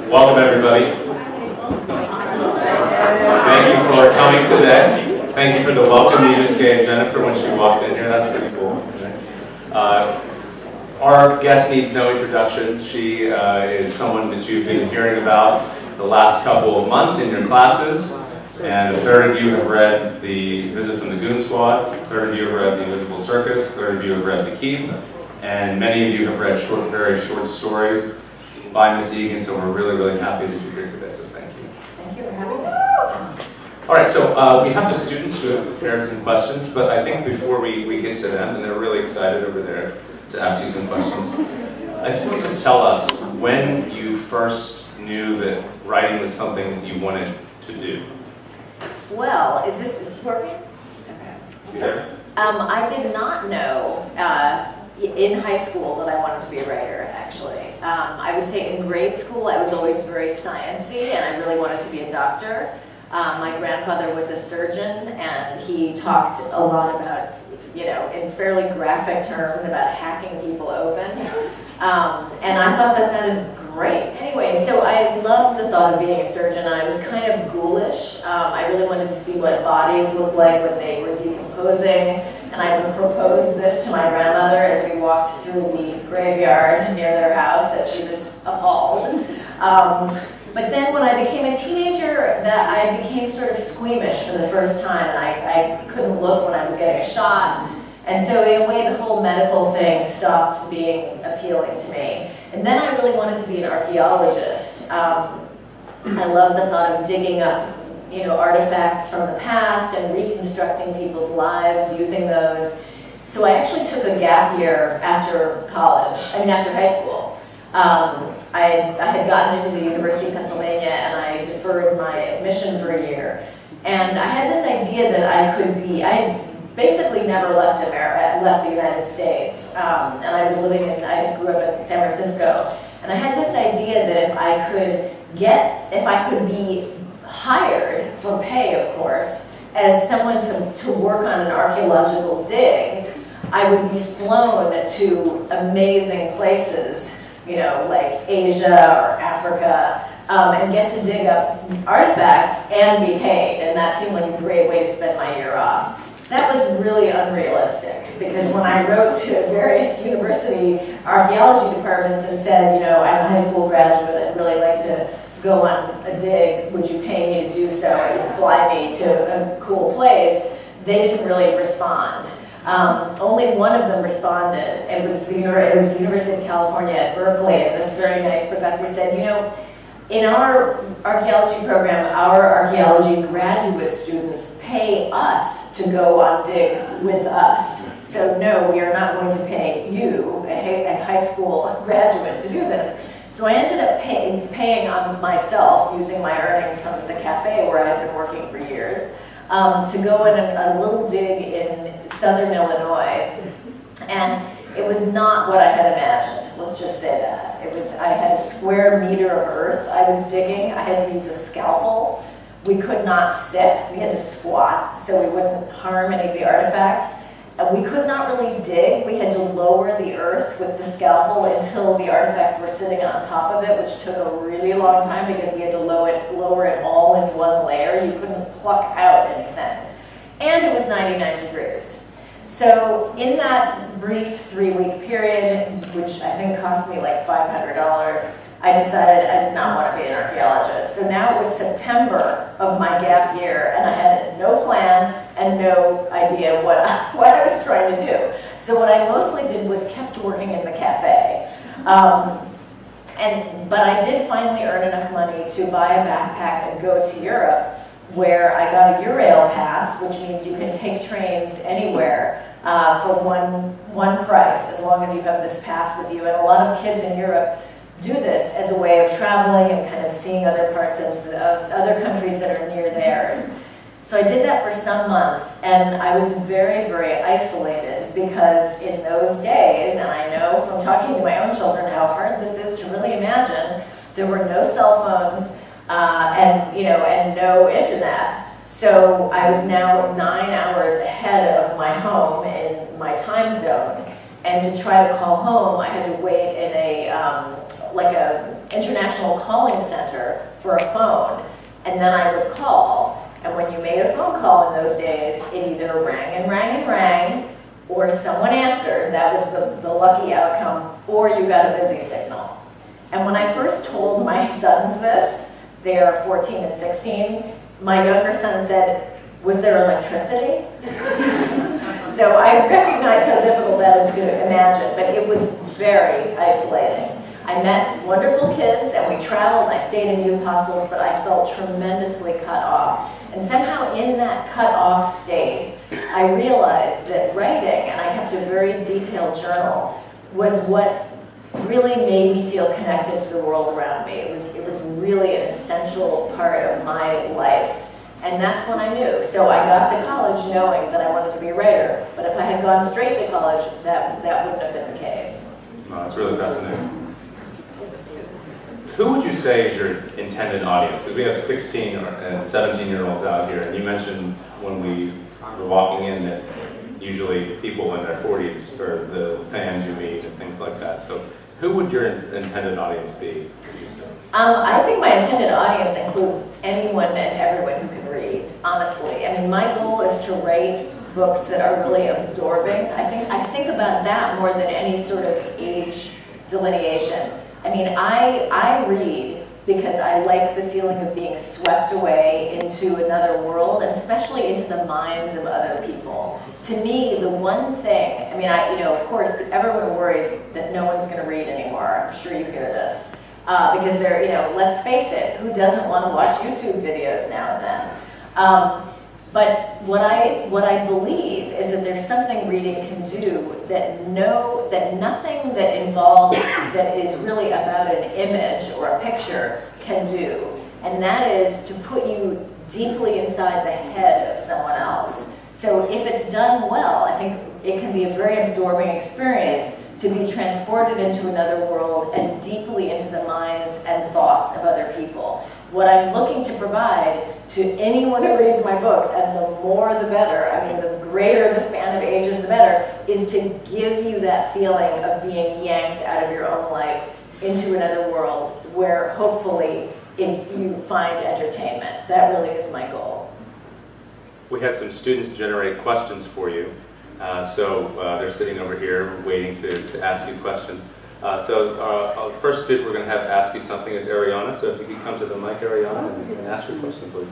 Welcome, everybody. Thank you for coming today. Thank you for the welcome you just gave Jennifer when she walked in here. That's pretty cool. Our guest needs no introduction. She is someone that you've been hearing about the last couple of months in your classes. And a third of you have read the Visit from the Goon Squad, a third of you have read the Invisible Circus, a third of you have read The Keep, and many of you have read very short stories by Miss Egan, so we're really happy that you're here today, so thank you. Thank you for having me. All right, so we have the students who have prepared some questions, but I think before we get to them, and they're really excited over there to ask you some questions, if you could just tell us when you first knew that writing was something that you wanted to do. Well, is this working? Okay. You there? I did not know in high school that I wanted to be a writer, actually. I would say in grade school I was always very sciencey and I really wanted to be a doctor. My grandfather was a surgeon and he talked a lot about, in fairly graphic terms about hacking people open. And I thought that sounded great. Anyway, so I loved the thought of being a surgeon and I was kind of ghoulish. I really wanted to see what bodies looked like when they were decomposing. And I would propose this to my grandmother as we walked through the graveyard near their house, and she was appalled. But then when I became a teenager, that I became sort of squeamish for the first time, and I couldn't look when I was getting a shot. And so in a way, the whole medical thing stopped being appealing to me. And then I really wanted to be an archaeologist. I love the thought of digging up artifacts from the past and reconstructing people's lives using those. So I actually took a gap year after after high school. I had gotten into the University of Pennsylvania and I deferred my admission for a year. And I had this idea that I basically never left the United States. And I grew up in San Francisco. And I had this idea that if I could be hired for pay, of course, as someone to work on an archaeological dig, I would be flown to amazing places, like Asia or Africa, and get to dig up artifacts and be paid. And that seemed like a great way to spend my year off. That was really unrealistic because when I wrote to various university archaeology departments and said, I'm a high school graduate, I'd really like to go on a dig, would you pay me to do so and fly me to a cool place, they didn't really respond. Only one of them responded. It was the University of California at Berkeley, and this very nice professor said, in our archaeology program, our archaeology graduate students pay us to go on digs with us. So no, we are not going to pay you, a high school graduate, to do this. So I ended up paying on myself, using my earnings from the cafe where I had been working for years, to go in a little dig in southern Illinois. And it was not what I had imagined, let's just say that. I had a square meter of earth I was digging. I had to use a scalpel. We could not sit, we had to squat so we wouldn't harm any of the artifacts. And we could not really dig. We had to lower the earth with the scalpel until the artifacts were sitting on top of it, which took a really long time because we had to lower it all in one layer. You couldn't pluck out anything. And it was 99 degrees. So in that brief 3-week period, which I think cost me like $500, I decided I did not want to be an archaeologist. So now it was September of my gap year, and I had no plan and no idea what I was trying to do. So what I mostly did was kept working in the cafe. But I did finally earn enough money to buy a backpack and go to Europe, where I got a Eurail pass, which means you can take trains anywhere for one price, as long as you have this pass with you. And a lot of kids in Europe do this as a way of traveling and kind of seeing other parts of other countries that are near theirs. So I did that for some months, and I was very isolated because in those days, and I know from talking to my own children how hard this is to really imagine, there were no cell phones and no internet. So I was now 9 hours ahead of my home in my time zone, and to try to call home, I had to wait in a international calling center for a phone, and then I would call. And when you made a phone call in those days, it either rang and rang and rang, or someone answered, that was the lucky outcome, or you got a busy signal. And when I first told my sons this, they are 14 and 16, my younger son said, "Was there electricity?" So I recognize how difficult that is to imagine, but it was very isolating. I met wonderful kids and we traveled and I stayed in youth hostels, but I felt tremendously cut off. And somehow in that cut off state, I realized that writing, and I kept a very detailed journal, was what really made me feel connected to the world around me. It was really an essential part of my life. And that's when I knew. So I got to college knowing that I wanted to be a writer. But if I had gone straight to college, that wouldn't have been the case. No, that's really fascinating. Who would you say is your intended audience? Because we have 16 and 17-year-olds out here, and you mentioned when we were walking in that usually people in their 40s are the fans you meet and things like that. So who would your intended audience be, would you say? I think my intended audience includes anyone and everyone who can read, honestly. I mean, my goal is to write books that are really absorbing. I think about that more than any sort of age delineation. I mean, I read because I like the feeling of being swept away into another world, and especially into the minds of other people. To me, the one thing, I mean, of course, everyone worries that no one's going to read anymore. I'm sure you hear this. Because they're, let's face it, who doesn't want to watch YouTube videos now and then? But what I believe is that there's something reading can do that nothing that involves, that is really about an image or a picture can do. And that is to put you deeply inside the head of someone else. So if it's done well, I think it can be a very absorbing experience to be transported into another world and deeply into the minds and thoughts of other people. What I'm looking to provide to anyone who reads my books, and the more the better, I mean the greater the span of ages the better, is to give you that feeling of being yanked out of your own life into another world where hopefully you find entertainment. That really is my goal. We had some students generate questions for you. So they're sitting over here waiting to ask you questions. Our first student we're going to have to ask you something is Ariana. So if you could come to the mic, Ariana, and ask your question, please.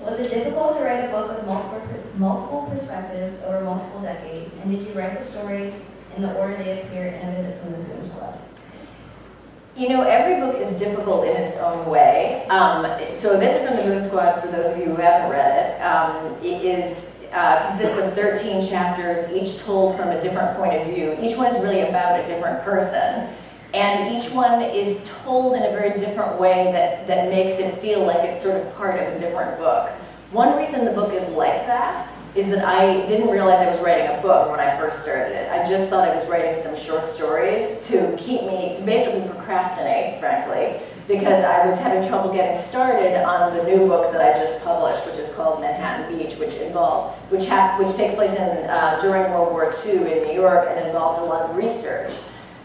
Was it difficult to write a book with multiple perspectives over multiple decades? And did you write the stories in the order they appear in A Visit from the Goon Squad? Every book is difficult in its own way. So A Visit from the Goon Squad, for those of you who haven't read it, consists of 13 chapters, each told from a different point of view. Each one is really about a different person. And each one is told in a very different way that makes it feel like it's sort of part of a different book. One reason the book is like that is that I didn't realize I was writing a book when I first started it. I just thought I was writing some short stories to basically procrastinate, frankly, because I was having trouble getting started on the new book that I just published, which is called Manhattan Beach, which takes place during World War II in New York and involved a lot of research.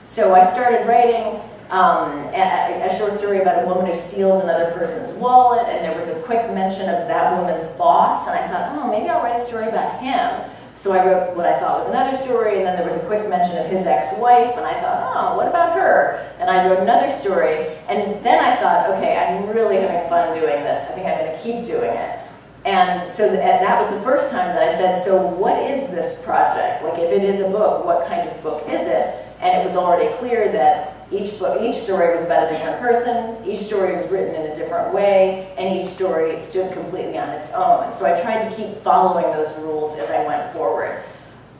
So I started writing a short story about a woman who steals another person's wallet, and there was a quick mention of that woman's boss, and I thought, maybe I'll write a story about him. So I wrote what I thought was another story, and then there was a quick mention of his ex-wife, and I thought, what about her? And I wrote another story, and then I thought, okay, I'm really having fun doing this. I think I'm going to keep doing it. And so that was the first time that I said, so what is this project? Like, if it is a book, what kind of book is it? And it was already clear that each story was about a different person, each story was written in a different way, and each story stood completely on its own. And so I tried to keep following those rules as I went forward.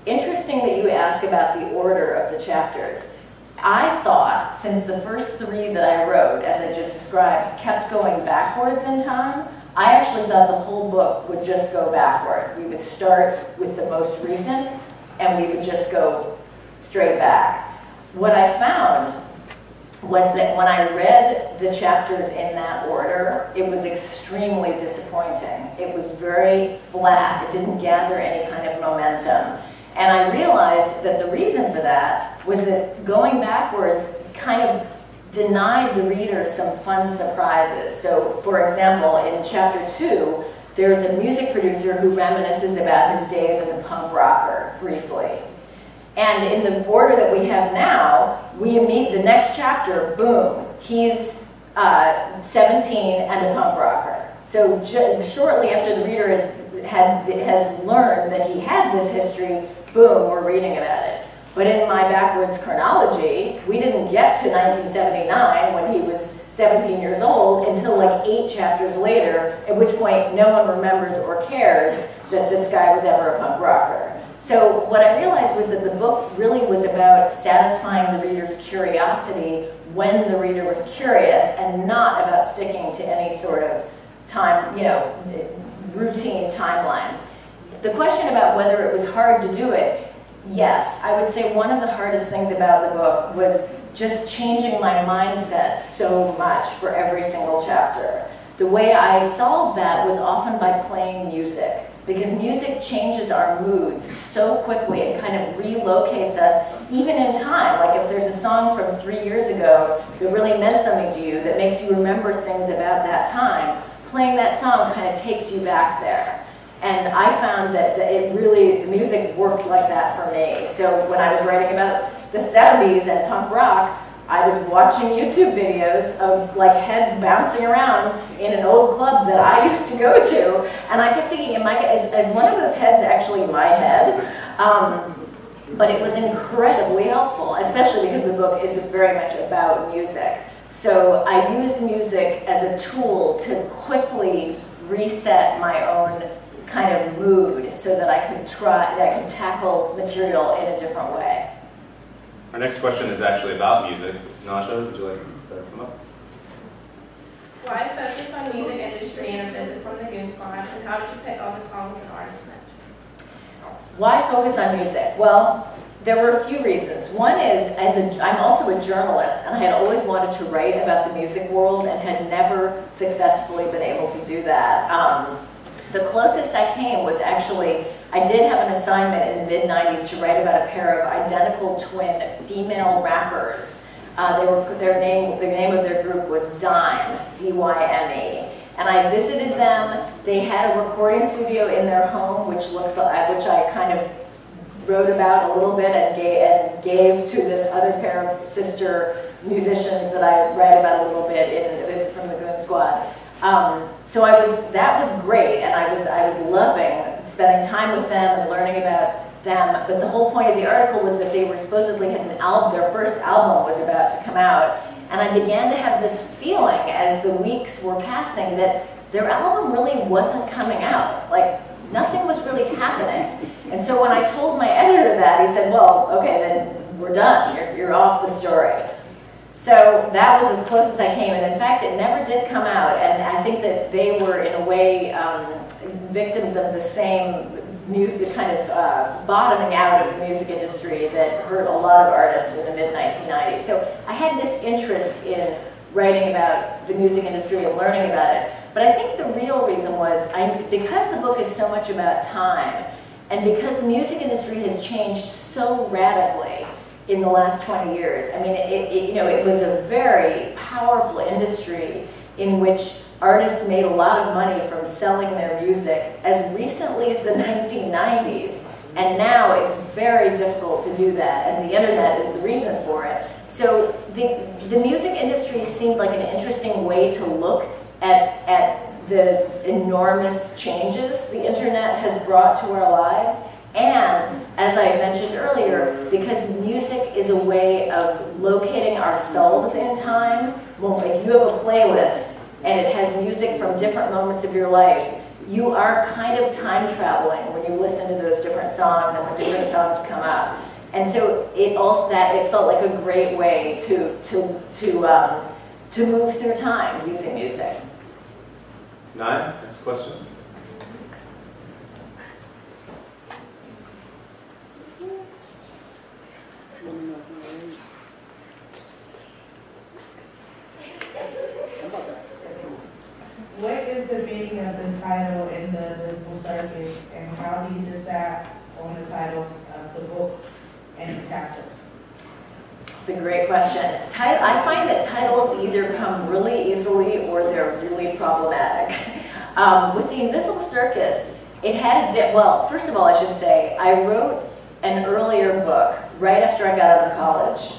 Interesting that you ask about the order of the chapters. I thought, since the first 3 that I wrote, as I just described, kept going backwards in time, I actually thought the whole book would just go backwards. We would start with the most recent, and we would just go straight back. What I found was that when I read the chapters in that order, it was extremely disappointing. It was very flat. It didn't gather any kind of momentum. And I realized that the reason for that was that going backwards kind of denied the reader some fun surprises. So, for example, in chapter 2, there's a music producer who reminisces about his days as a punk rocker, briefly. And in the order that we have now, we meet the next chapter, boom, he's 17 and a punk rocker. So shortly after the reader has learned that he had this history, boom, we're reading about it. But in my backwards chronology, we didn't get to 1979 when he was 17 years old until like 8 chapters later, at which point no one remembers or cares that this guy was ever a punk rocker. So what I realized was that the book really was about satisfying the reader's curiosity when the reader was curious, and not about sticking to any sort of time, routine timeline. The question about whether it was hard to do it, yes, I would say one of the hardest things about the book was just changing my mindset so much for every single chapter. The way I solved that was often by playing music, because music changes our moods so quickly. It kind of relocates us, even in time. Like if there's a song from 3 years ago that really meant something to you, that makes you remember things about that time, playing that song kind of takes you back there. And I found that the music worked like that for me. So when I was writing about the 70s and punk rock, I was watching YouTube videos of like heads bouncing around in an old club that I used to go to. And I kept thinking, is one of those heads actually my head? But it was incredibly helpful, especially because the book is very much about music. So I used music as a tool to quickly reset my own kind of mood so that I could tackle material in a different way. Our next question is actually about music. Nasha, would you like to come up? Why focus on music industry and a visit from the Goon Squad, and how did you pick all the songs and artists mentioned? Why focus on music? Well, there were a few reasons. One is, I'm also a journalist, and I had always wanted to write about the music world and had never successfully been able to do that. The closest I came was actually, I did have an assignment in the mid-90s to write about a pair of identical twin female rappers. The name of their group was Dyme, D-Y-M-E. And I visited them. They had a recording studio in their home, which I kind of wrote about a little bit and gave to this other pair of sister musicians that I read about a little bit in a visit from the Goon Squad. So that was great, and I was loving spending time with them and learning about them. But the whole point of the article was that they were supposedly had an album. Their first album was about to come out, and I began to have this feeling as the weeks were passing that their album really wasn't coming out. Like nothing was really happening. And so when I told my editor that, he said, "Well, okay, then we're done. You're off the story." So that was as close as I came, and in fact, it never did come out. And I think that they were, in a way, victims of the same music, kind of bottoming out of the music industry that hurt a lot of artists in the mid-1990s. So I had this interest in writing about the music industry and learning about it. But I think the real reason was, because the book is so much about time, and because the music industry has changed so radically in the last 20 years. I mean, it was a very powerful industry in which artists made a lot of money from selling their music as recently as the 1990s. And now it's very difficult to do that, and the internet is the reason for it. So the music industry seemed like an interesting way to look at the enormous changes the internet has brought to our lives. And, as I mentioned earlier, because music is a way of locating ourselves in time. Well, if you have a playlist and it has music from different moments of your life, you are kind of time traveling when you listen to those different songs and when different songs come up. And so it felt like a great way to move through time using music. Nine, next question. What is the meaning of the title in the Invisible Circus, and how do you decide on the titles of the books and the chapters? It's a great question. I find that titles either come really easily or they're really problematic. With the Invisible Circus, it had well, first of all, I should say, I wrote an earlier book right after I got out of college.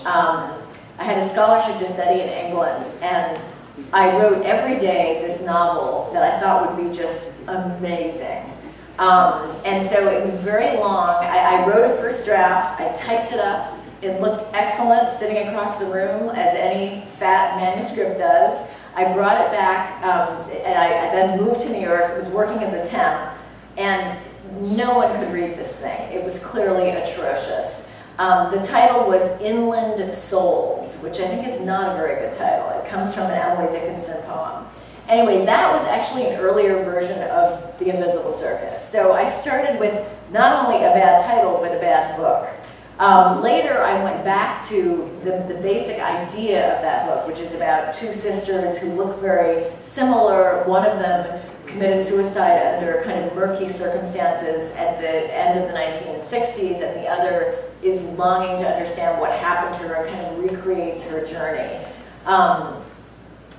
I had a scholarship to study in England, and I wrote every day this novel that I thought would be just amazing. And so it was very long. I wrote a first draft, I typed it up. It looked excellent sitting across the room, as any fat manuscript does. I brought it back, and I then moved to New York, was working as a temp, and no one could read this thing. It was clearly atrocious. The title was Inland Souls, which I think is not a very good title. It comes from an Emily Dickinson poem. Anyway, that was actually an earlier version of The Invisible Circus. So I started with not only a bad title, but a bad book. Later, I went back to the basic idea of that book, which is about two sisters who look very similar. One of them committed suicide under kind of murky circumstances at the end of the 1960s, and the other is longing to understand what happened to her and kind of recreates her journey.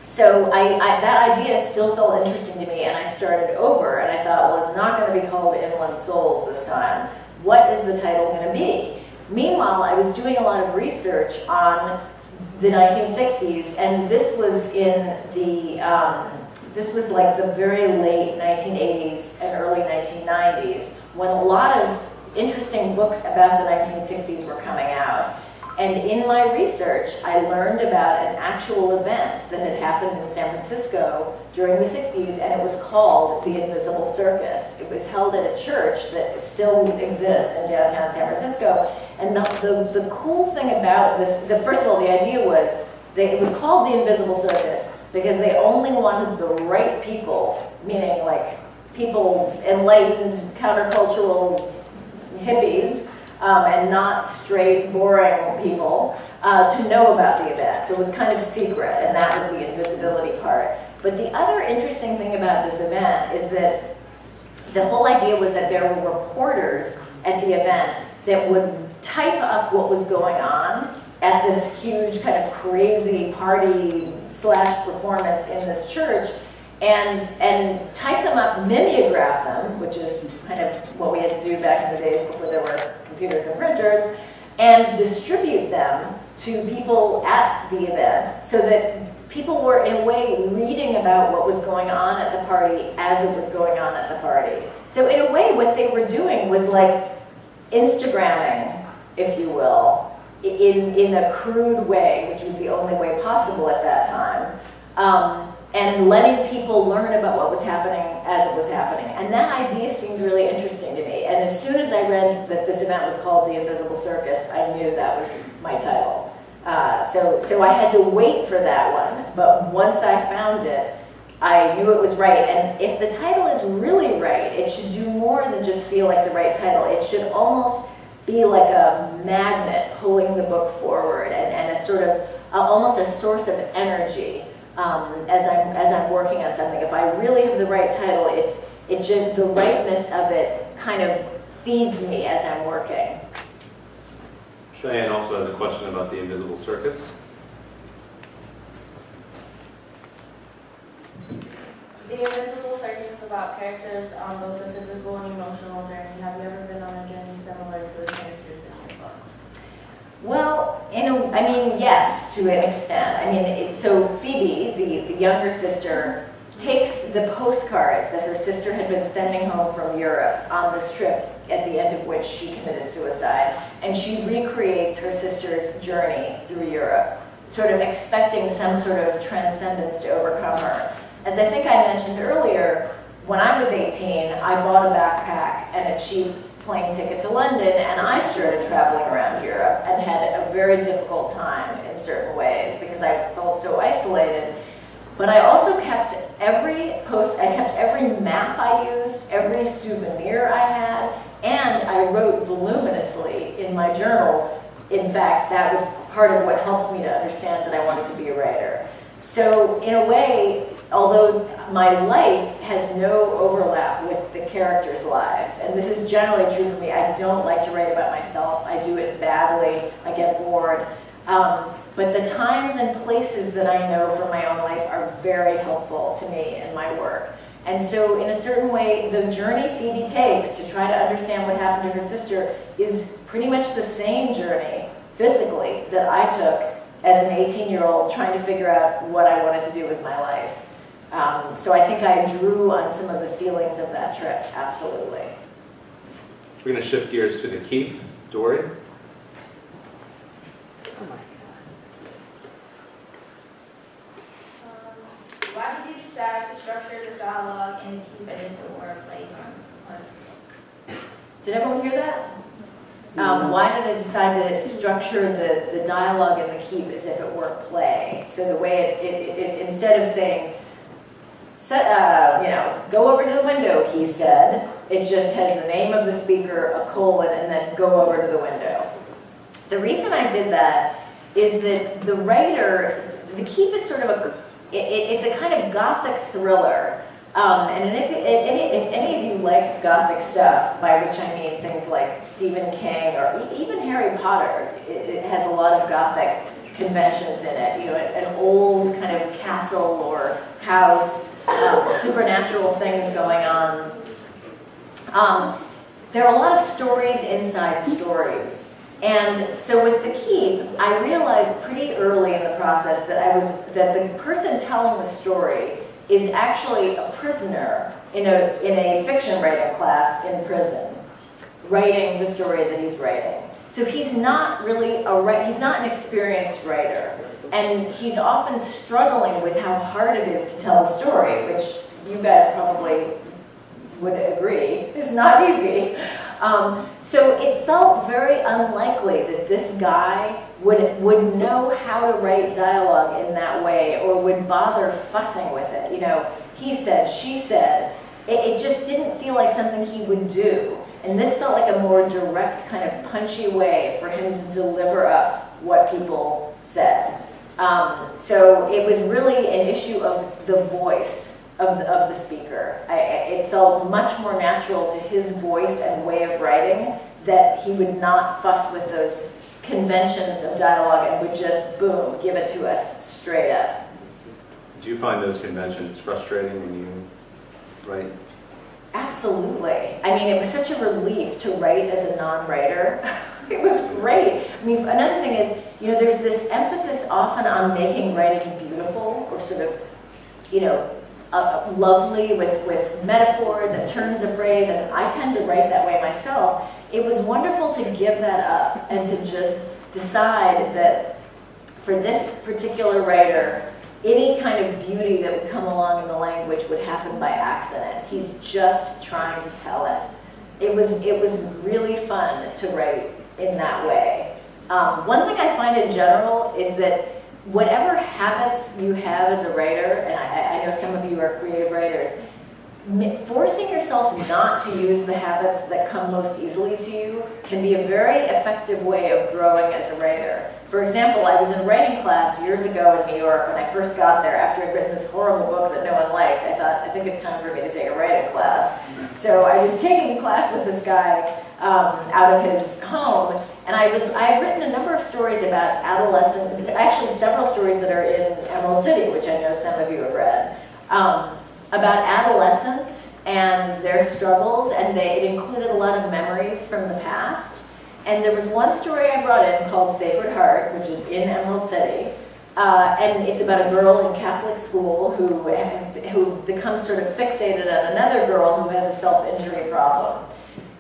So that idea still felt interesting to me, and I started over, and I thought, well, it's not going to be called Inland Souls this time. What is the title going to be? Meanwhile, I was doing a lot of research on the 1960s, and this was in the, this was like the very late 1980s and early 1990s, when a lot of interesting books about the 1960s were coming out. And in my research, I learned about an actual event that had happened in San Francisco during the 60s, and it was called the Invisible Circus. It was held at a church that still exists in downtown San Francisco. And the cool thing about this, first of all, the idea was that it was called the Invisible Circus because they only wanted the right people, meaning like people, enlightened, countercultural hippies, and not straight, boring people, to know about the event. So it was kind of secret, and that was the invisibility part. But the other interesting thing about this event is that the whole idea was that there were reporters at the event that would type up what was going on at this huge kind of crazy party / performance in this church, and type them up, mimeograph them, which is kind of what we had to do back in the days before there were computers and printers, and distribute them to people at the event so that people were, in a way, reading about what was going on at the party as it was going on at the party. So in a way, what they were doing was like Instagramming, if you will, in a crude way, which was the only way possible at that time. And letting people learn about what was happening as it was happening. And that idea seemed really interesting to me. And as soon as I read that this event was called The Invisible Circus, I knew that was my title. So I had to wait for that one. But once I found it, I knew it was right. And if the title is really right, it should do more than just feel like the right title. It should almost be like a magnet pulling the book forward and a sort of, almost a source of energy. As I'm working on something, if I really have the right title, the rightness of it kind of feeds me as I'm working. Cheyenne also has a question about the Invisible Circus. The Invisible Circus is about characters on both a physical and emotional journey. Have you ever been on a journey similar to the characters in your book? Well, yes, to an extent. So Phoebe, the younger sister, takes the postcards that her sister had been sending home from Europe on this trip, at the end of which she committed suicide, and she recreates her sister's journey through Europe, sort of expecting some sort of transcendence to overcome her. As I think I mentioned earlier, when I was 18, I bought a backpack and a cheap plane ticket to London, and I started traveling around Europe and had a very difficult time in certain ways because I felt so isolated. But I also kept every map I used, every souvenir I had, and I wrote voluminously in my journal. In fact, that was part of what helped me to understand that I wanted to be a writer. So in a way, although my life has no overlap with the characters' lives, and this is generally true for me, I don't like to write about myself. I do it badly. I get bored. But the times and places that I know from my own life are very helpful to me in my work. And so in a certain way, the journey Phoebe takes to try to understand what happened to her sister is pretty much the same journey, physically, that I took as an 18-year-old trying to figure out what I wanted to do with my life. So I think I drew on some of the feelings of that trip, absolutely. We're going to shift gears to the Keep. Dory? Why did you decide to structure the dialogue and keep it in the word play? Did everyone hear that? Why did I decide to structure the dialogue in the Keep as if it were play? So the way it instead of saying, go over to the window, he said, it just has the name of the speaker, a colon, and then go over to the window. The reason I did that is that the writer, the Keep is sort of it's a kind of gothic thriller. And if any of you like gothic stuff, by which I mean things like Stephen King or even Harry Potter, it has a lot of gothic conventions in it. You know, an old kind of castle or house, supernatural things going on. There are a lot of stories inside stories. And so with the Keep, I realized pretty early in the process that the person telling the story is actually a prisoner in a fiction writing class in prison, writing the story that he's writing. So he's not really he's not an experienced writer, and he's often struggling with how hard it is to tell a story, which you guys probably would agree is not easy. So it felt very unlikely that this guy would know how to write dialogue in that way or would bother fussing with it. You know, he said, she said. It just didn't feel like something he would do. And this felt like a more direct, kind of punchy way for him to deliver up what people said. So it was really an issue of the voice of the speaker. It felt much more natural to his voice and way of writing that he would not fuss with those conventions of dialogue and would just, boom, give it to us straight up. Do you find those conventions frustrating when you write? Absolutely. I mean, it was such a relief to write as a non-writer. It was great. I mean, another thing is, you know, there's this emphasis often on making writing beautiful or sort of, you know, lovely with metaphors and turns of phrase, and I tend to write that way myself. It was wonderful to give that up and to just decide that for this particular writer, any kind of beauty that would come along in the language would happen by accident. He's just trying to tell it. It was really fun to write in that way. One thing I find in general is that whatever habits you have as a writer, and I know some of you are creative writers, forcing yourself not to use the habits that come most easily to you can be a very effective way of growing as a writer. For example, I was in writing class years ago in New York when I first got there. After I'd written this horrible book that no one liked, I thought, I think it's time for me to take a writing class. So I was taking a class with this guy out of his home, and I had written a number of stories about adolescent, actually several stories that are in Emerald City, which I know some of you have read, about adolescents and their struggles, and it included a lot of memories from the past. And there was one story I brought in called Sacred Heart, which is in Emerald City, and it's about a girl in Catholic school who becomes sort of fixated on another girl who has a self-injury problem.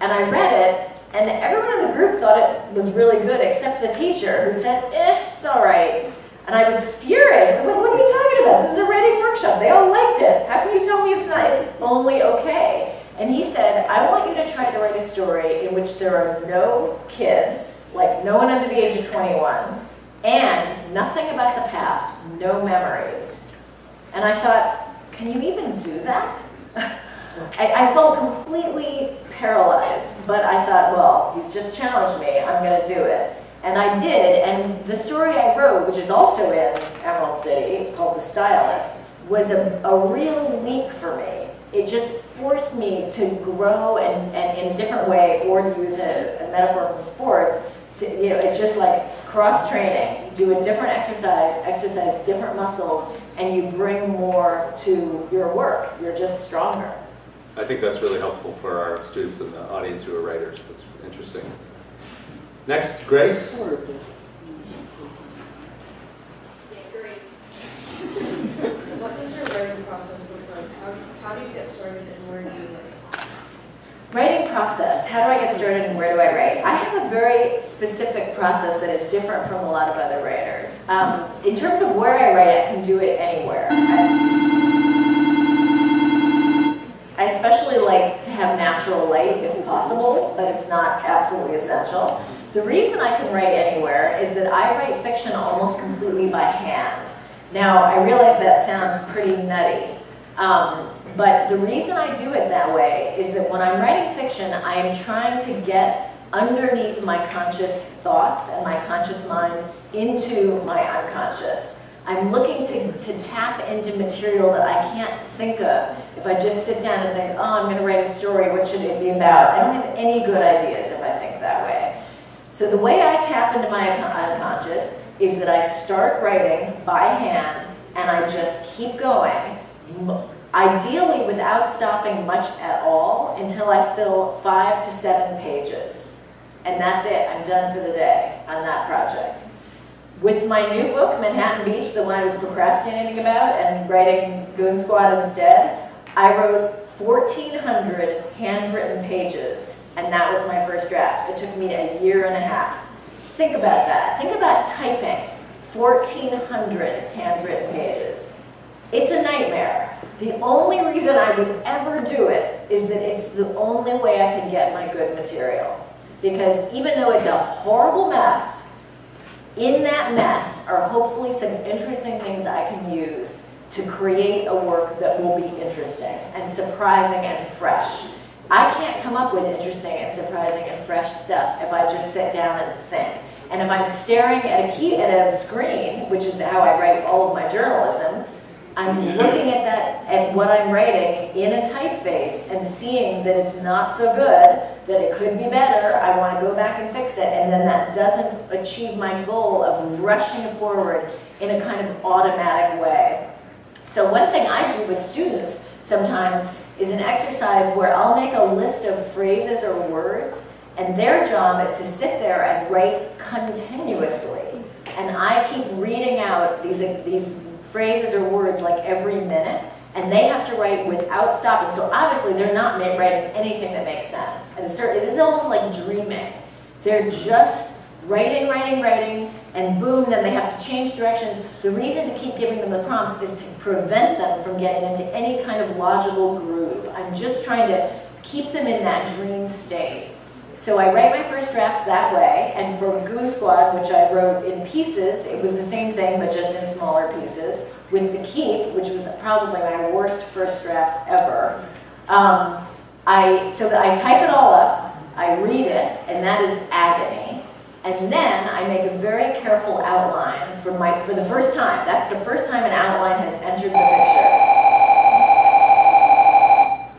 And I read it, and everyone in the group thought it was really good, except the teacher, who said, it's all right. And I was furious. I was like, what are you talking about? This is a writing workshop. They all liked it. How can you tell me it's not? It's only okay. And he said, I want you to try to write a story in which there are no kids, like no one under the age of 21, and nothing about the past, no memories. And I thought, can you even do that? I felt completely paralyzed, but I thought, well, he's just challenged me. I'm going to do it. And I did, and the story I wrote, which is also in Emerald City, it's called The Stylist, was a real leap for me. It just forced me to grow and in a different way, or to use a metaphor from sports, It's just like cross-training. Do a different exercise different muscles, and you bring more to your work. You're just stronger. I think that's really helpful for our students in the audience who are writers. That's interesting. Next, Grace. What does your writing process look like? How do you get started and where do you write? Writing process. How do I get started and where do I write? I have a very specific process that is different from a lot of other writers. In terms of where I write, I can do it anywhere. I especially like to have natural light if possible, but it's not absolutely essential. The reason I can write anywhere is that I write fiction almost completely by hand. Now, I realize that sounds pretty nutty. But the reason I do it that way is that when I'm writing fiction, I am trying to get underneath my conscious thoughts and my conscious mind into my unconscious. I'm looking to tap into material that I can't think of. If I just sit down and think, oh, I'm going to write a story, what should it be about? I don't have any good ideas if I think that way. So the way I tap into my unconscious is that I start writing by hand and I just keep going. Ideally without stopping much at all until I fill 5 to 7 pages. And that's it, I'm done for the day on that project. With my new book, Manhattan Beach, the one I was procrastinating about and writing Goon Squad instead, I wrote 1,400 handwritten pages, and that was my first draft. It took me a year and a half. Think about that. Think about typing 1,400 handwritten pages. It's a nightmare. The only reason I would ever do it is that it's the only way I can get my good material. Because even though it's a horrible mess, in that mess are hopefully some interesting things I can use to create a work that will be interesting and surprising and fresh. I can't come up with interesting and surprising and fresh stuff if I just sit down and think. And if I'm staring at a screen, which is how I write all of my journalism, I'm looking at what I'm writing in a typeface and seeing that it's not so good, that it could be better, I want to go back and fix it, and then that doesn't achieve my goal of rushing forward in a kind of automatic way. So one thing I do with students sometimes is an exercise where I'll make a list of phrases or words, and their job is to sit there and write continuously. And I keep reading out these phrases or words like every minute, and they have to write without stopping. So obviously they're not writing anything that makes sense. And this is almost like dreaming. They're just writing, and boom, then they have to change directions. The reason to keep giving them the prompts is to prevent them from getting into any kind of logical groove. I'm just trying to keep them in that dream state. So I write my first drafts that way, and for Goon Squad, which I wrote in pieces, it was the same thing, but just in smaller pieces. With The Keep, which was probably my worst first draft ever, I type it all up, I read it, and that is agony. And then I make a very careful outline for the first time. That's the first time an outline has entered the picture.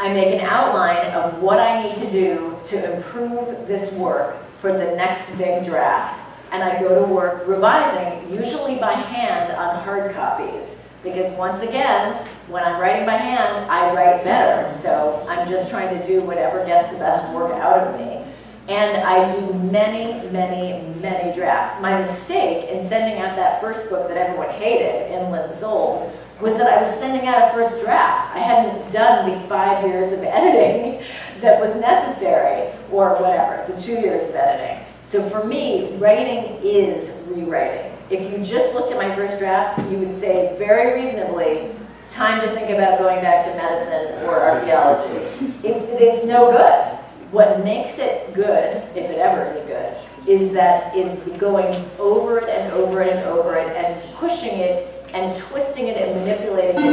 I make an outline of what I need to do to improve this work for the next big draft. And I go to work revising, usually by hand on hard copies. Because once again, when I'm writing by hand, I write better. So I'm just trying to do whatever gets the best work out of me. And I do many, many, many drafts. My mistake in sending out that first book that everyone hated, Inland Souls, was that I was sending out a first draft. I hadn't done the 5 years of editing that was necessary, or whatever, the 2 years of editing. So for me, writing is rewriting. If you just looked at my first draft, you would say very reasonably, time to think about going back to medicine or archaeology. It's no good. What makes it good, if it ever is good, is going over it and over it and over it and pushing it and twisting it and manipulating it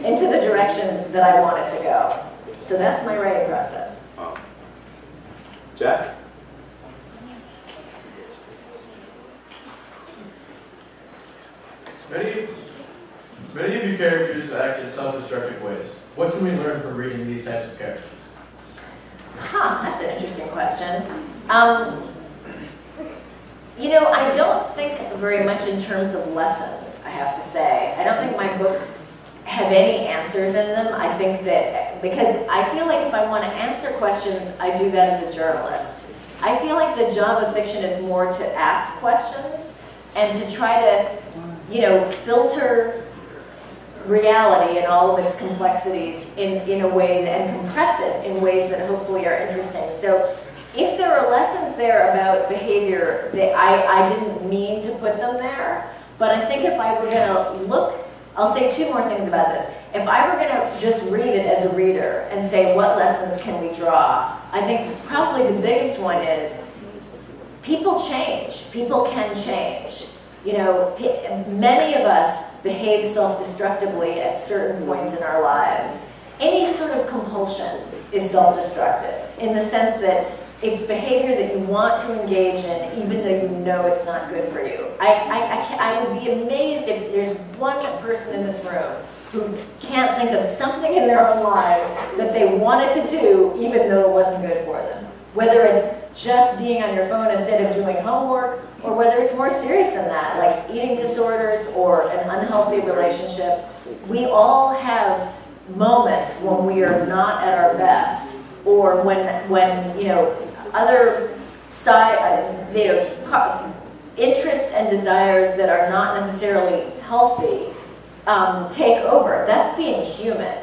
into the directions that I want it to go. So that's my writing process. Wow. Jack? Many of your characters act in self-destructive ways. What can we learn from reading these types of characters? That's an interesting question. I don't think very much in terms of lessons, I have to say. I don't think my books have any answers in them. I think that, because I feel like if I want to answer questions, I do that as a journalist. I feel like the job of fiction is more to ask questions and to try to, filter reality and all of its complexities in a way and compress it in ways that hopefully are interesting. So if there are lessons there about behavior, I didn't mean to put them there, but I think if I were going to look, I'll say two more things about this. If I were going to just read it as a reader and say, what lessons can we draw? I think probably the biggest one is people change. People can change. Many of us behave self-destructively at certain points in our lives. Any sort of compulsion is self-destructive in the sense that it's behavior that you want to engage in even though you know it's not good for you. I would be amazed if there's one person in this room who can't think of something in their own lives that they wanted to do even though it wasn't good for them. Whether it's just being on your phone instead of doing homework, or whether it's more serious than that, like eating disorders or an unhealthy relationship. We all have moments when we are not at our best, or when other interests and desires that are not necessarily healthy take over. That's being human.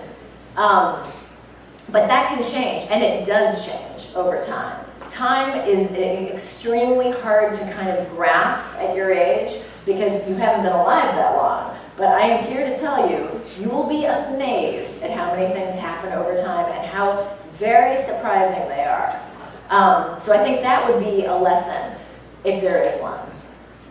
But that can change, and it does change over time. Time is extremely hard to kind of grasp at your age because you haven't been alive that long. But I am here to tell you, you will be amazed at how many things happen over time and how very surprising they are. So I think that would be a lesson, if there is one.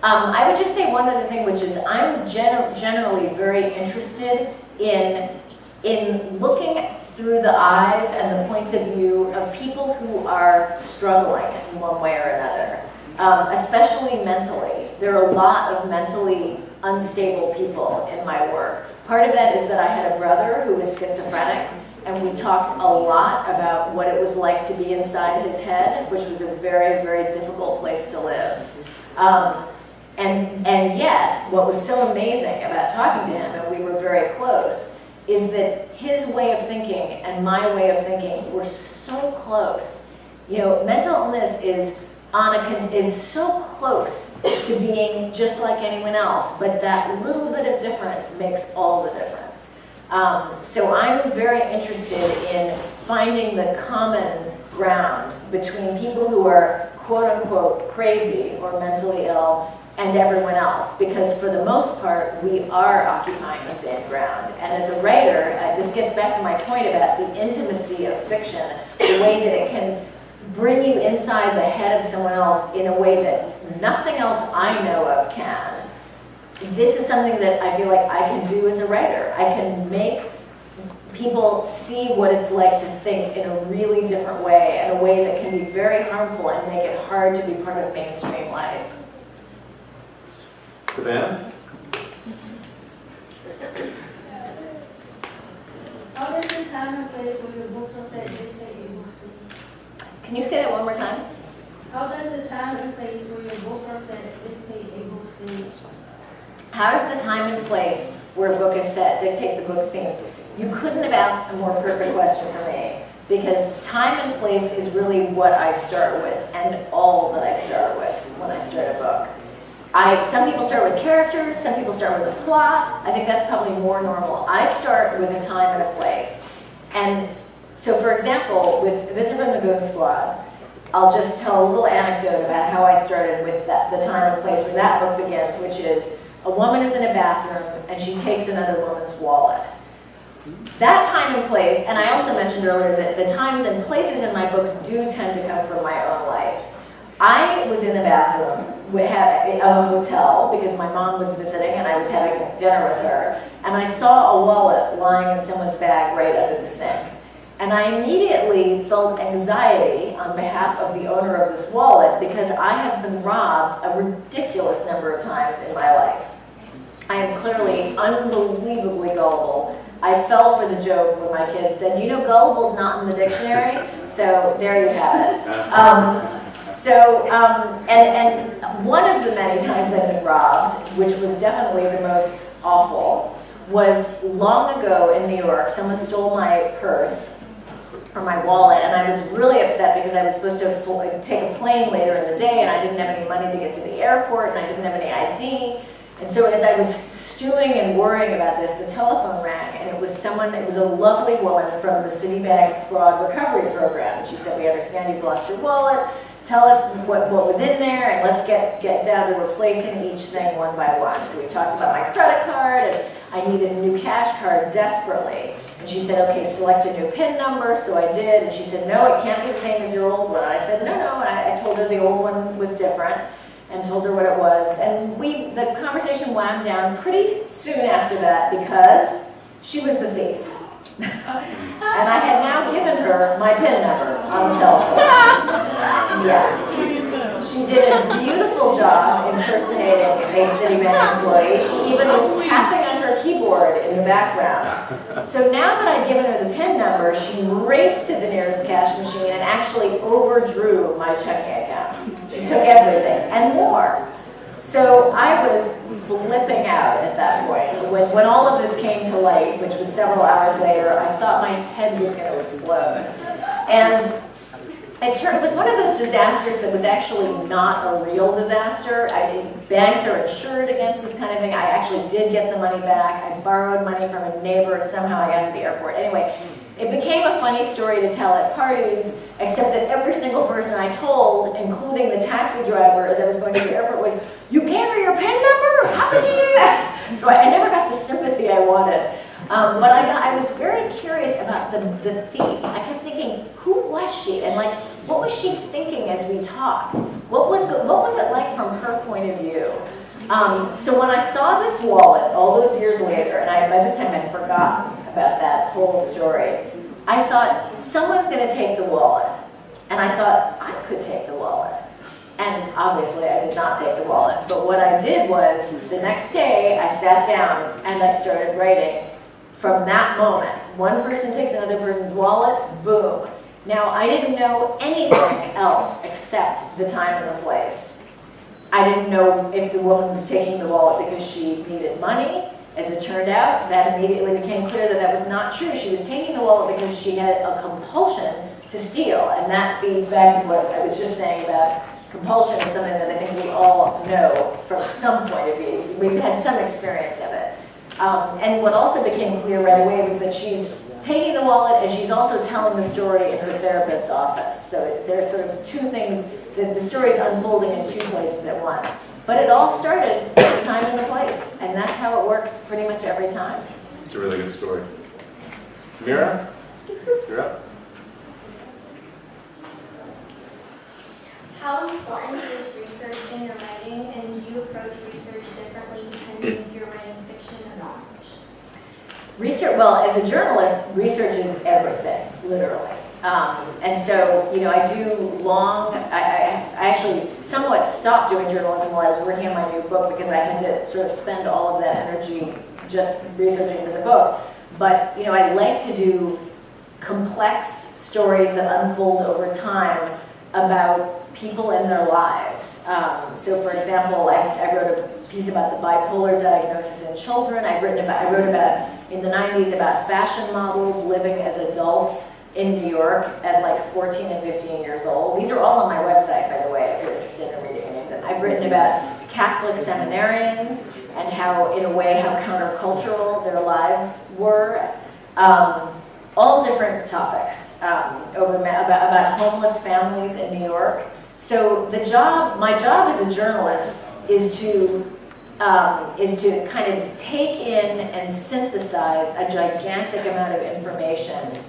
I would just say one other thing, which is I'm generally very interested in looking through the eyes and the points of view of people who are struggling in one way or another, especially mentally. There are a lot of mentally unstable people in my work. Part of that is that I had a brother who was schizophrenic, and we talked a lot about what it was like to be inside his head, which was a very, very difficult place to live. And yet, what was so amazing about talking to him, and we were very close, is that his way of thinking and my way of thinking were so close. Mental illness is so close to being just like anyone else, but that little bit of difference makes all the difference. So I'm very interested in finding the common ground between people who are quote-unquote crazy or mentally ill and everyone else, because for the most part, we are occupying the same ground. And as a writer, this gets back to my point about the intimacy of fiction, the way that it can bring you inside the head of someone else in a way that nothing else I know of can. This is something that I feel like I can do as a writer. I can make people see what it's like to think in a really different way, in a way that can be very harmful and make it hard to be part of mainstream life. Savannah? How does the time and place where your books are set dictate your book's theme? Can you say that one more time? How does the time and place where your books are set dictate a book's theme? How does the time and place where a book is set dictate the book's themes? You couldn't have asked a more perfect question for me, because time and place is really what I start with, and all that I start with when I start a book. Some people start with characters, some people start with a plot. I think that's probably more normal. I start with a time and a place. And so, for example, with Invisible and the Goon Squad, I'll just tell a little anecdote about how I started with the time and place where that book begins, which is a woman is in a bathroom and she takes another woman's wallet. That time and place, and I also mentioned earlier that the times and places in my books do tend to come from my own life. I was in the bathroom of a hotel because my mom was visiting and I was having dinner with her, and I saw a wallet lying in someone's bag right under the sink. And I immediately felt anxiety on behalf of the owner of this wallet because I have been robbed a ridiculous number of times in my life. I am clearly unbelievably gullible, I fell for the joke when my kids said, you know, gullible's not in the dictionary, so there you have it. And one of the many times I've been robbed, which was definitely the most awful, was long ago in New York. Someone stole my purse or my wallet, and I was really upset because I was supposed to take a plane later in the day, and I didn't have any money to get to the airport, and I didn't have any ID. And so as I was stewing and worrying about this, the telephone rang, and it was a lovely woman from the Citibank Fraud Recovery Program. And she said, we understand you've lost your wallet. Tell us what was in there, and let's get down to replacing each thing one by one. So we talked about my credit card, and I needed a new cash card desperately. And she said, okay, select a new PIN number, so I did. And she said, no, it can't be the same as your old one. And I said, no, and I told her the old one was different, and told her what it was. And the conversation wound down pretty soon after that because she was the thief. And I had now given her my PIN number on the telephone. Yes. She did a beautiful job impersonating a Citibank employee. She even was tapping on her keyboard in the background. So now that I'd given her the PIN number, she raced to the nearest cash machine and actually overdrew my checking account. She took everything and more. So I was flipping out at that point. When all of this came to light, which was several hours later, I thought my head was going to explode. And it was one of those disasters that was actually not a real disaster. Banks are insured against this kind of thing. I actually did get the money back. I borrowed money from a neighbor. Somehow I got to the airport. Anyway, it became a funny story to tell at parties, except that every single person I told, including the taxi driver as I was going to the airport, was, you gave her your PIN number? How could you do that? So I never got the sympathy I wanted. But I was very curious about the thief. I kept thinking, who was she? And like, what was she thinking as we talked? What was it like from her point of view? So when I saw this wallet all those years later, and by this time I'd forgotten about that whole story, I thought, someone's going to take the wallet. And I thought, I could take the wallet. And obviously I did not take the wallet. But what I did was, the next day I sat down and I started writing. From that moment, one person takes another person's wallet, boom. Now, I didn't know anything else except the time and the place. I didn't know if the woman was taking the wallet because she needed money. As it turned out, that immediately became clear that that was not true. She was taking the wallet because she had a compulsion to steal. And that feeds back to what I was just saying about compulsion is something that I think we all know from some point of view. We've had some experience of it. And what also became clear right away was that she's taking the wallet and she's also telling the story in her therapist's office. So there's sort of two things, the story's unfolding in two places at once. But it all started at the time and the place, and that's how it works pretty much every time. It's a really good story. Mira, you're up. How important is research in your writing, and do you approach research differently depending if you're writing fiction or nonfiction? Research, well, as a journalist, research is everything, literally. And so, you know, I actually somewhat stopped doing journalism while I was working on my new book because I had to sort of spend all of that energy just researching for the book. But, you know, I like to do complex stories that unfold over time about people in their lives. So, for example, I wrote a piece about the bipolar diagnosis in children. I wrote about, in the 90s, about fashion models living as adults in New York at like 14 and 15 years old. These are all on my website, by the way, if you're interested in reading any of them. I've written about Catholic seminarians and how, in a way, how countercultural their lives were. All different topics about homeless families in New York. So my job as a journalist is to kind of take in and synthesize a gigantic amount of information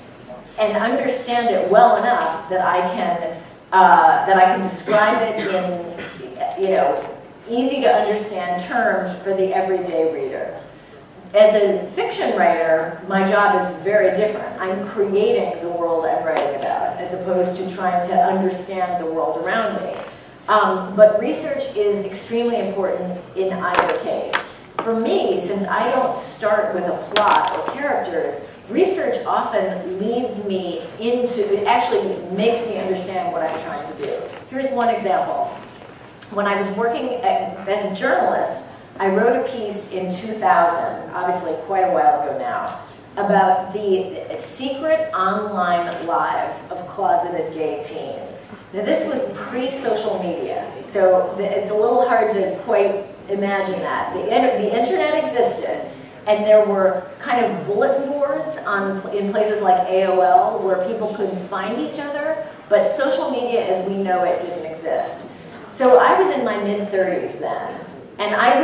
and understand it well enough that I can describe it in, you know, easy to understand terms for the everyday reader. As a fiction writer, my job is very different. I'm creating the world I'm writing about, as opposed to trying to understand the world around me. But research is extremely important in either case. for me, since I don't start with a plot or characters, research often leads me into, it actually makes me understand what I'm trying to do. Here's one example. When I was working as a journalist, I wrote a piece in 2000, obviously quite a while ago now, about the secret online lives of closeted gay teens. Now this was pre-social media, so it's a little hard to quite imagine that. The internet existed, and there were kind of bulletin boards in places like AOL where people couldn't find each other, but social media as we know it didn't exist. So I was in my mid-30s then, and I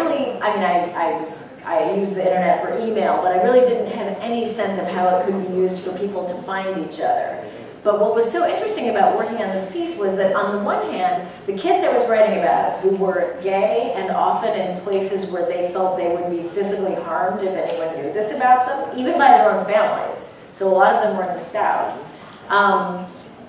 used the internet for email, but I really didn't have any sense of how it could be used for people to find each other. But what was so interesting about working on this piece was that on the one hand, the kids I was writing about, who were gay and often in places where they felt they would be physically harmed if anyone knew this about them, even by their own families, so a lot of them were in the South,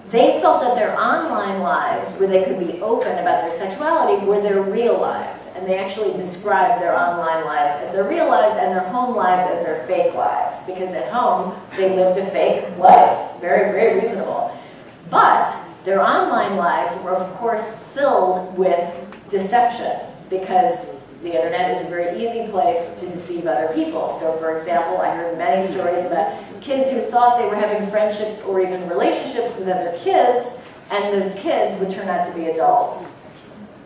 they felt that their online lives, where they could be open about their sexuality, were their real lives. And they actually described their online lives as their real lives and their home lives as their fake lives. Because at home, they lived a fake life. Very, very reasonable. But their online lives were, of course, filled with deception. Because the internet is a very easy place to deceive other people. So, for example, I heard many stories about kids who thought they were having friendships or even relationships with other kids, and those kids would turn out to be adults.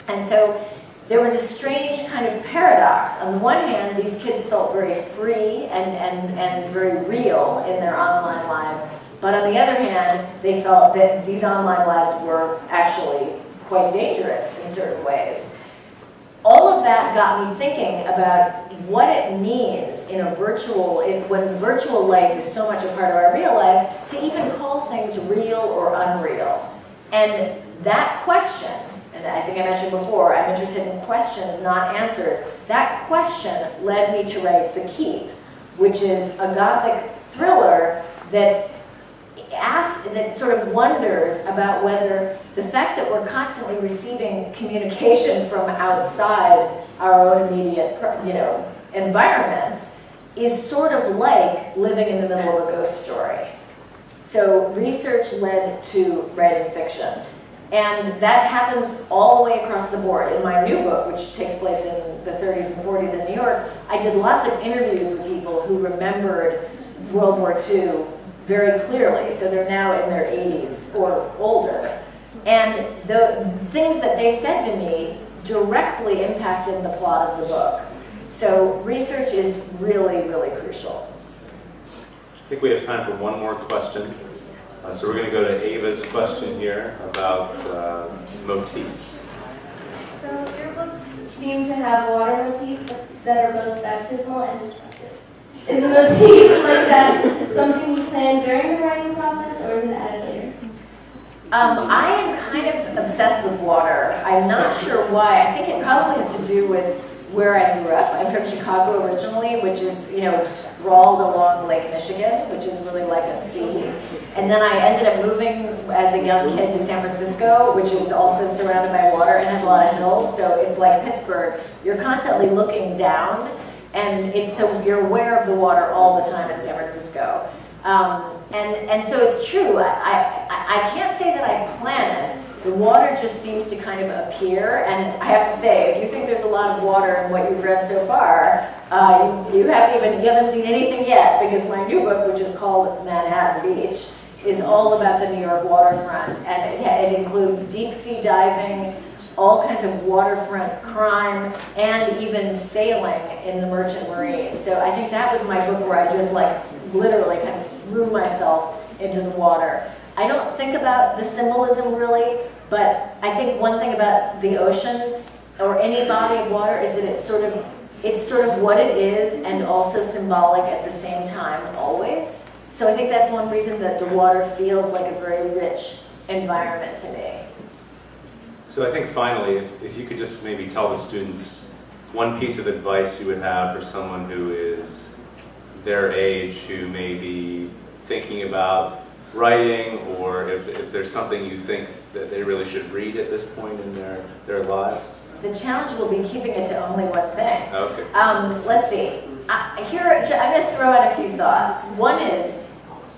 And so there was a strange kind of paradox. On the one hand, these kids felt very free and very real in their online lives, but on the other hand, they felt that these online lives were actually quite dangerous in certain ways. All of that got me thinking about what it means in a when virtual life is so much a part of our real lives, to even call things real or unreal. And that question, and I think I mentioned before, I'm interested in questions, not answers. That question led me to write The Keep, which is a Gothic thriller that sort of wonders about whether the fact that we're constantly receiving communication from outside our own immediate, environments is sort of like living in the middle of a ghost story. So research led to writing fiction. And that happens all the way across the board. In my new book, which takes place in the 30s and 40s in New York, I did lots of interviews with people who remembered World War II very clearly. So they're now in their 80s or older. And the things that they said to me directly impacted the plot of the book. So research is really, really crucial. I think we have time for one more question. So we're going to go to Ava's question here about motifs. So your books seem to have water motifs that are both baptismal and destructive. Is a motif like that something you planned during the writing process, or is it added later? I am kind of obsessed with water. I'm not sure why. I think it probably has to do with where I grew up. I'm from Chicago originally, which is, sprawled along Lake Michigan, which is really like a sea. And then I ended up moving as a young kid to San Francisco, which is also surrounded by water and has a lot of hills. So it's like Pittsburgh. You're constantly looking down, and so you're aware of the water all the time in San Francisco. And so it's true. I can't say that I plan it. The water just seems to kind of appear, and I have to say, if you think there's a lot of water in what you've read so far, you haven't seen anything yet, because my new book, which is called Manhattan Beach, is all about the New York waterfront, and it includes deep sea diving, all kinds of waterfront crime, and even sailing in the Merchant Marine. So I think that was my book where I just literally kind of threw myself into the water. I don't think about the symbolism really, but I think one thing about the ocean or any body of water is that it's sort of what it is and also symbolic at the same time always. So I think that's one reason that the water feels like a very rich environment to me. So I think finally, if you could just maybe tell the students one piece of advice you would have for someone who is their age, who may be thinking about writing, or if there's something you think that they really should read at this point in their lives, The challenge will be keeping it to only one thing. Okay. Let's see. I'm going to throw out a few thoughts. One is,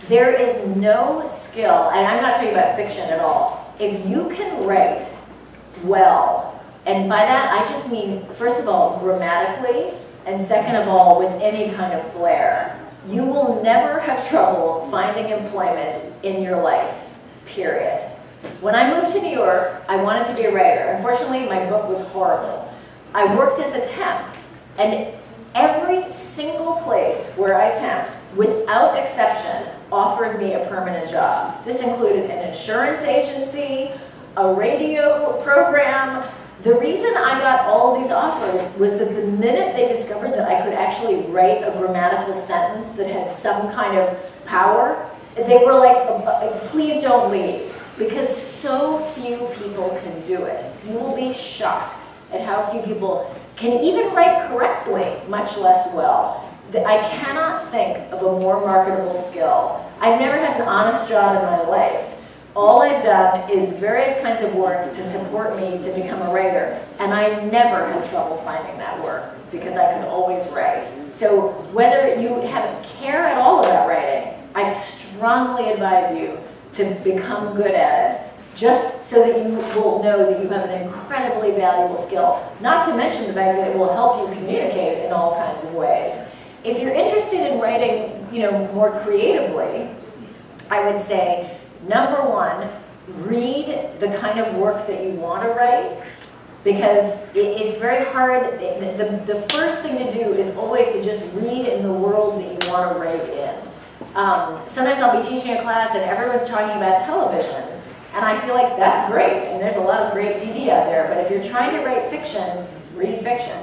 there is no skill, and I'm not talking about fiction at all. If you can write well, and by that I just mean, first of all, grammatically, and second of all, with any kind of flair, you will never have trouble finding employment in your life, period. When I moved to New York, I wanted to be a writer. Unfortunately, my book was horrible. I worked as a temp, and every single place where I temped, without exception, offered me a permanent job. This included an insurance agency, a radio program. The reason I got all these offers was that the minute they discovered that I could actually write a grammatical sentence that had some kind of power, they were like, please don't leave, because so few people can do it. You will be shocked at how few people can even write correctly, much less well. I cannot think of a more marketable skill. I've never had an honest job in my life. All I've done is various kinds of work to support me to become a writer, and I never had trouble finding that work because I could always write. So whether you care at all about writing, I strongly advise you to become good at it, just so that you will know that you have an incredibly valuable skill, not to mention the fact that it will help you communicate in all kinds of ways. If you're interested in writing, more creatively, I would say, number one, read the kind of work that you want to write, because it's very hard. The first thing to do is always to just read in the world that you want to write in. Sometimes I'll be teaching a class and everyone's talking about television, and I feel like that's great, and there's a lot of great TV out there, but if you're trying to write fiction, read fiction.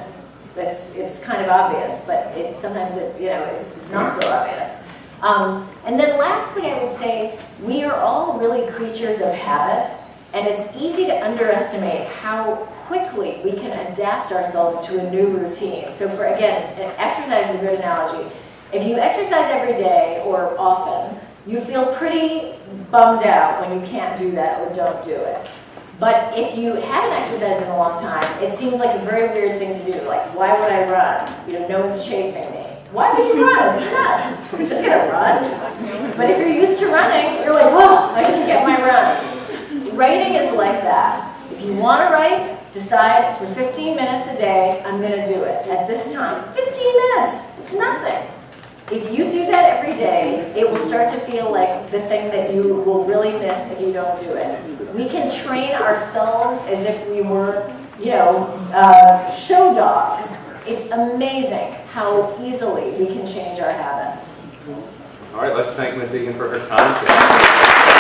It's kind of obvious, but sometimes it's not so obvious. And then lastly, I would say, we are all really creatures of habit, and it's easy to underestimate how quickly we can adapt ourselves to a new routine. So again, exercise is a good analogy. If you exercise every day or often, you feel pretty bummed out when you can't do that or don't do it. But if you haven't exercised in a long time, it seems like a very weird thing to do. Like, why would I run? No one's chasing me. Why would you run? It's nuts. You're just gonna run. But if you're used to running, you're like, oh, I can get my run. Writing is like that. If you want to write, decide for 15 minutes a day, I'm gonna do it at this time. 15 minutes, it's nothing. If you do that every day, it will start to feel like the thing that you will really miss if you don't do it. We can train ourselves as if we were, show dogs. It's amazing how easily we can change our habits. All right, let's thank Ms. Egan for her time today.